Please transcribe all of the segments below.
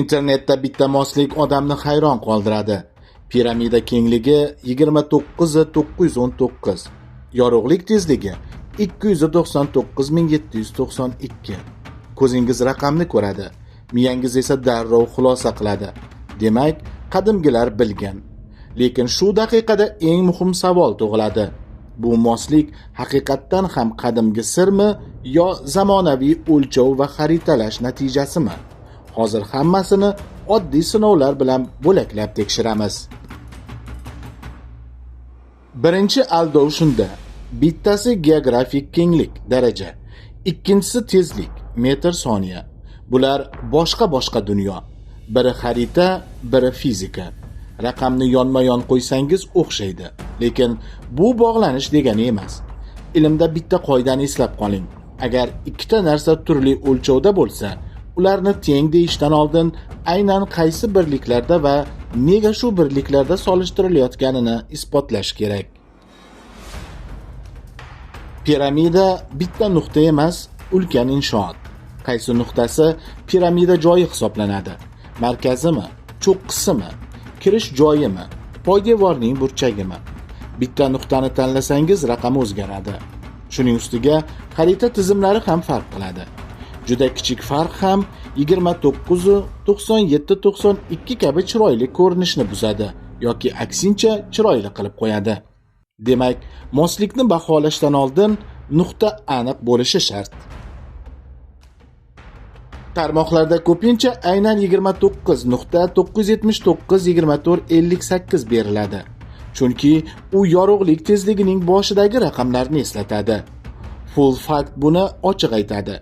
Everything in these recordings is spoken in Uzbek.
Internetda bitta moslik odamni hayron qoldiradi. Piramida kengligi 29919, yorug'lik tezligi 299792. Ko'zingiz raqamni ko'radi, miyangiz esa darrov xulosa qiladi. Demak, qadimgilar bilgan. Lekin shu daqiqada eng muhim savol tug'iladi. Bu moslik haqiqatdan ham qadimgi sirmi yo zamonaviy o'lchov va xaritalash natijasimi? Hozir hammasini oddiy sinovlar bilan bo'laklab tekshiramiz. Birinchi aldov shunda. Bittasi geografik kenglik, daraja. Ikkinchisi tezlik, metr soniya. Bular boshqa dunyo. Biri xarita, biri fizika. Raqamni yonma-yon qo'ysangiz o'xshaydi. Lekin bu bog'lanish degani emas. Ilmda bitta qoidani eslab qoling. Agar ikkita narsa turli o'lchovda bo'lsa, ularni teng deyishdan oldin aynan qaysi birliklarda va nega shu birliklarda solishtirilayotganini isbotlash kerak. Piramida bitta nuqta emas, ulkan inshoot. Qaysi nuqtasi piramida joyi hisoblanadi? Markazimi, cho'qqisimi, kirish joyimi, poydevorning burchagimi? Bitta nuqtani tanlasangiz raqam o'zgaradi. Shuning ustiga xarita tizimlari ham farq qiladi. Juda kichik farq ham 29, 97, 92 kabi chiroyli ko'rinishni buzadi yoki aksincha chiroyli qilib qo'yadi. Demak, moslikni baholashdan oldin nuqta aniq bo'lishi shart. Tarmoqlarda ko'pincha aynan 29.979.2458 beriladi. Chunki u yorug'lik tezligining boshidagi raqamlarni eslatadi. Full fact buni ochiq aytadi.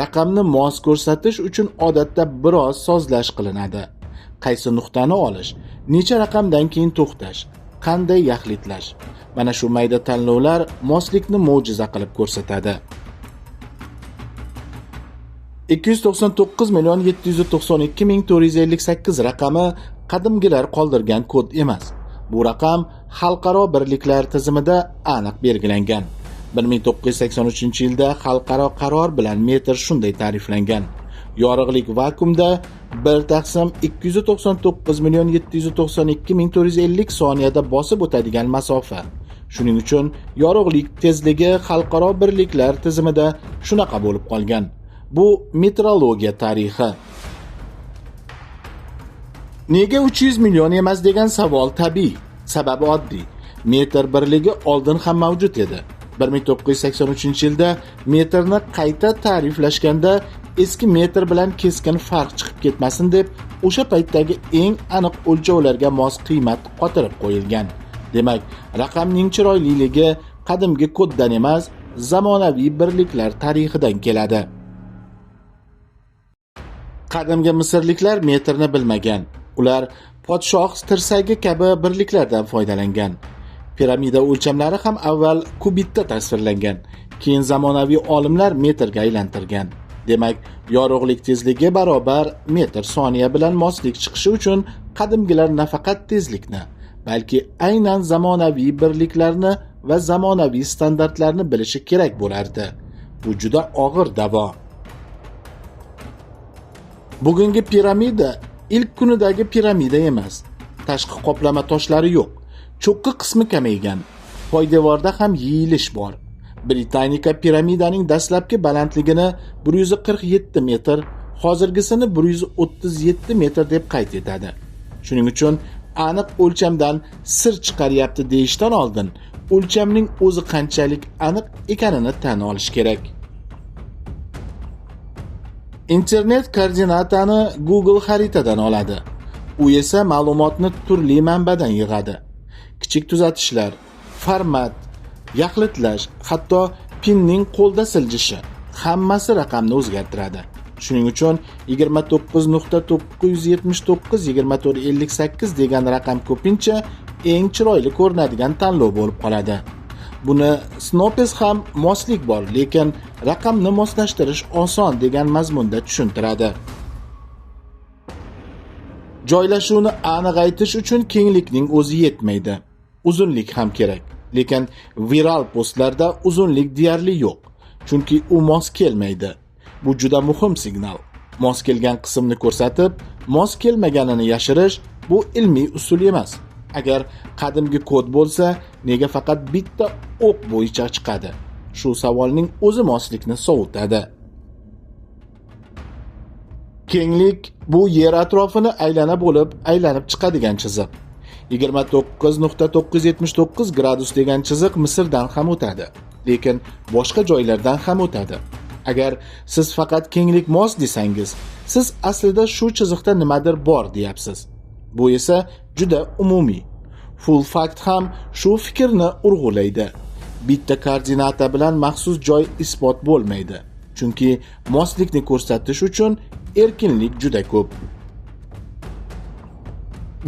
Raqamni mos ko'rsatish uchun odatda biroz sozlash qilinadi. Qaysi nuqtani olish, necha raqamdan keyin to'xtash, qanday yaxlitlash. Mana shu mayda tanlovlar moslikni mo'jiza qilib ko'rsatadi. 299.792.458 raqami qadimgilar qoldirgan kod emas. Bu raqam xalqaro birliklar tizimida aniq belgilangan. 1983-yilda xalqaro qaror bilan metr shunday ta'riflangan. Yorug'lik vakuumda 1/299.792.450 soniyada bosib o'tadigan masofa. Shuning uchun yorug'lik tezligi xalqaro birliklar tizimida shunaqa bo'lib qolgan. Bu metrologiya tarixi. Nega 300 million emas degan savol tabiiy. Sababi oddiy. Metr birligi oldin ham mavjud edi. 1983-yilda metrni qayta ta'riflashganda eski metr bilan keskin farq chiqib ketmasin deb o'sha paytdagi eng aniq o'lchovlarga mos qiymat qotirib qo'yilgan. Demak, raqamning chiroyliligi qadimgi koddan emas, zamonaviy birliklar tarixidan keladi. Qadimgi misrliklar metrni bilmagan. Ular podshoh tirsagi kabi birliklardan foydalangan. Piramida o'lchamlari ham avval kubitda tasvirlangan, keyin zamonaviy olimlar metrga aylantirgan. Demak, yorug'lik tezligi barobar metr soniya bilan moslik chiqishi uchun qadimgilar nafaqat tezlikni, balki aynan zamonaviy birliklarni va zamonaviy standartlarni bilishi kerak bo'lardi. Bu juda og'ir da'vo. Bugungi piramida ilk kunidagi piramida emas. Tashqi qoplama toshlari yo'q. Cho'qqi qismi kamaygan. Poydevorda ham yeyilish bor. Britanika piramidaning dastlabki balandligini 147 metr, hozirgisini 137 metr deb qayd etadi. Shuning uchun aniq o'lchamdan sir chiqaryapti deyishdan oldin o'lchamning o'zi qanchalik aniq ekanini tan olish kerak. Internet koordinatani Google xaritadan oladi. U esa ma'lumotni turli manbadan yig'adi. Kichik tuzatishlar, format, yaxlitlash, hatto pinning qo'lda siljishi hammasi raqamni o'zgartiradi. Shuning uchun 29.979.2458 degan raqam ko'pincha eng chiroyli ko'rinadigan tanlov bo'lib qoladi. Buni Snopes ham moslik bor, lekin raqamni moslashtirish oson degan mazmunda tushuntiradi. Joylashuvni aniq aytish uchun kenglikning o'zi yetmaydi. Uzunlik ham kerak. Lekin viral postlarda uzunlik deyarli yo'q. Chunki u mos kelmaydi. Bu juda muhim signal. Mos kelgan qismni ko'rsatib, mos kelmaganini yashirish bu ilmiy usul emas. Agar qadimgi kod bo'lsa, nega faqat bitta o'q bo'yicha chiqadi? Shu savolning o'zi moslikni sovutadi. Kenglik bu yer atrofini aylanib chiqadigan chiziq. 29.979 gradus degan chiziq Misrdan ham o'tadi, lekin boshqa joylardan ham o'tadi. Agar siz faqat kenglik mos desangiz, siz aslida shu chiziqda nimadir bor deyapsiz. Bu esa juda umumiy. Full fact ham shu fikrni urg'ulaydi. Bitta koordinata bilan maxsus joy isbot bo'lmaydi. Chunki moslikni ko'rsatish uchun erkinlik juda ko'p.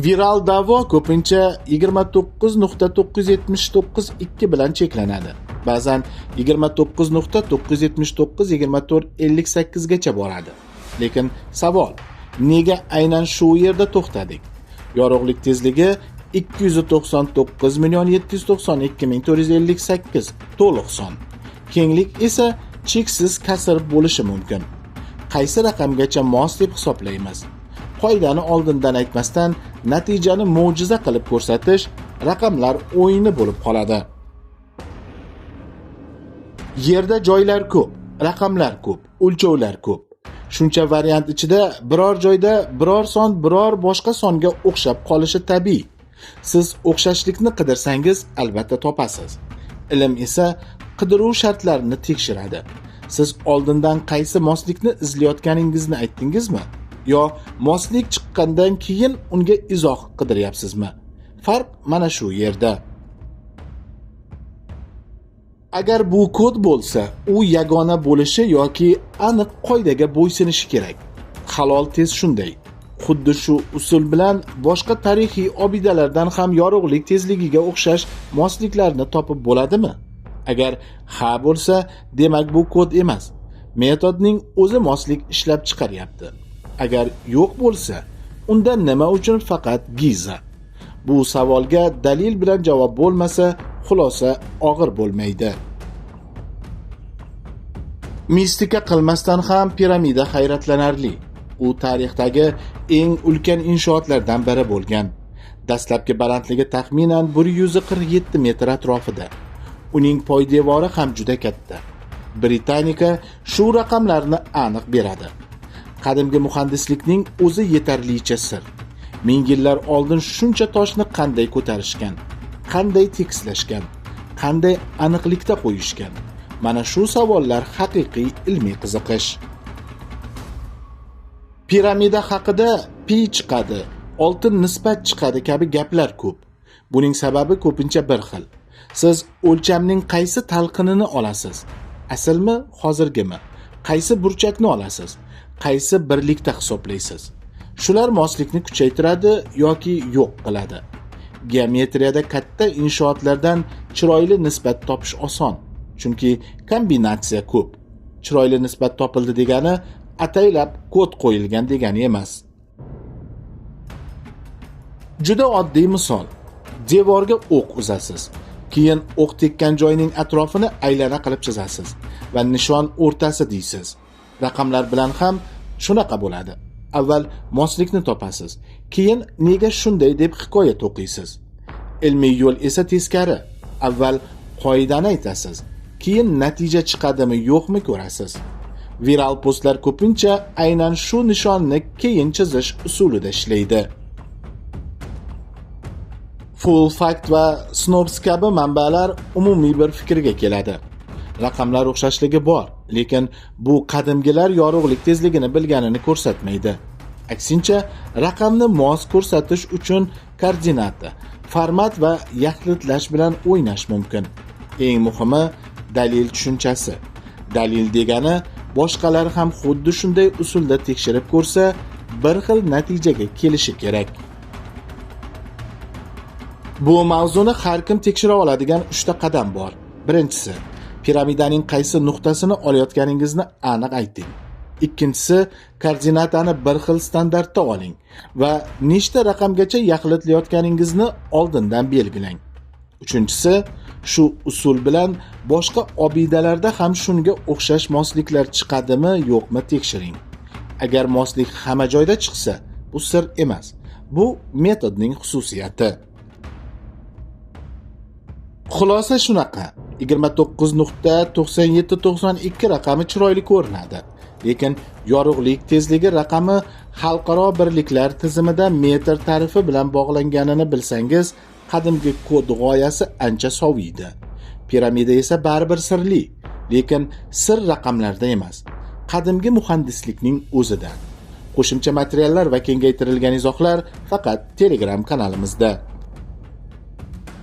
Viral da'vo ko'pincha 29.979.2 bilan cheklanadi. Ba'zan 29.979-2458 gacha boradi. Lekin savol, nega aynan shu yerda to'xtadik? Yorug'lik tezligi 299.792.458 to'liq son. Kenglik esa cheksiz kasr bo'lishi mumkin. Qaysi raqamgacha mos deb hisoblaymiz? Qoidani oldindan aytmasdan natijani mo'jiza qilib ko'rsatish raqamlar o'yini bo'lib qoladi. Yerda joylar ko'p, raqamlar ko'p, o'lchovlar ko'p. Shuncha variant ichida biror joyda biror son biror boshqa songa o'xshab qolishi tabiiy. Siz o'xshashlikni qidirsangiz, albatta topasiz. Ilm esa qidiruv shartlarini tekshiradi. Siz oldindan qaysi moslikni izlayotganingizni aytdingizmi? Yo moslik chiqqandan keyin unga izoh qidiryapsizmi? Farq mana shu yerda. Agar bu kod bo'lsa, u yagona bo'lishi yoki aniq qoidaga bo'ysunishi kerak. Halol tez shunday. Xuddi shu usul bilan boshqa tarixiy obidalardan ham yorug'lik tezligiga o'xshash mosliklarni topib bo'ladimi? Agar ha bo'lsa, demak bu kod emas. Metodning o'zi moslik ishlab chiqaryapti. Agar yo'q bo'lsa, unda nima uchun faqat Giza? Bu savolga dalil bilan javob bo'lmasa, xulosa og'ir bo'lmaydi. Mistika qilmasdan ham piramida hayratlanarli. U tarixdagi eng ulkan inshootlardan biri bo'lgan. Dastlabki balandligi taxminan 147 metr atrofida. Uning poydevori ham juda katta. Britanika shu raqamlarni aniq beradi. Qadimgi muhandislikning o'zi yetarlicha sir. Ming yillar oldin shuncha toshni qanday ko'tarishgan, qanday tekislashgan, qanday aniqlikda qo'yishgan? Mana shu savollar haqiqiy ilmiy qiziqish. Piramida haqida pi chiqadi, oltin nisbat chiqadi kabi gaplar ko'p. Buning sababi ko'pincha bir xil. Siz o'lchamning qaysi talqinini olasiz? Aslmi, hozirgimi? Qaysi burchakni olasiz? Qaysi birlikda hisoblaysiz? Shular moslikni kuchaytiradi yoki yo'q qiladi. Geometriyada katta inshootlardan chiroyli nisbat topish oson, chunki kombinatsiya ko'p. Chiroyli nisbat topildi degani ataylab kod qo'yilgan degani emas. Juda oddiy misol. Devorga o'q uzasiz. Keyin o'q tekkan joyning atrofini aylana qilib chizasiz va nishon o'rtasi deysiz. Raqamlar bilan ham shunaqa bo'ladi. Avval moslikni topasiz, keyin nega shunday deb hikoya to'qiysiz. Ilmiy yo'l esa teskari. Avval qoidani aytasiz, keyin natija chiqadimi yo'qmi ko'rasiz. Viral postlar ko'pincha aynan shu nishonni keyin chizish usulida ishlaydi. Full fact va Snopes kabi manbalar umumiy bir fikrga keladi. Raqamlar o'xshashligi bor, lekin bu qadimgilar yorug'lik tezligini bilganini ko'rsatmaydi. Aksincha, raqamni mos ko'rsatish uchun koordinata, format va yaxlitlash bilan o'ynash mumkin. Eng muhimi dalil tushunchasi. Dalil degani boshqalar ham xuddi shunday usulda tekshirib ko'rsa, bir xil natijaga kelishi kerak. Bu mavzuni har kim tekshira oladigan 3 ta qadam bor. Birinchisi, piramidaning qaysi nuqtasini olayotganingizni aniq ayting. Ikkinchisi, koordinatani bir xil standartda oling va nechta raqamgacha yaxlitlayotganingizni oldindan belgilang. Uchinchisi, shu usul bilan boshqa obidalarda ham shunga o'xshash mosliklar chiqadimi, yo'qmi tekshiring. Agar moslik hamma joyda chiqsa, bu sir emas. Bu metodning xususiyati. Xulosa shunaqa. 29.9792 raqami chiroyli ko'rinadi. Lekin yorug'lik tezligi raqami xalqaro birliklar tizimida metr tarifi bilan bog'langanini bilsangiz, qadimgi kod g'oyasi ancha soviydi. Piramida esa baribir sirli, lekin sir raqamlarda emas, qadimgi muhandislikning o'zida. Qo'shimcha materiallar va kengaytirilgan izohlar faqat Telegram kanalimizda.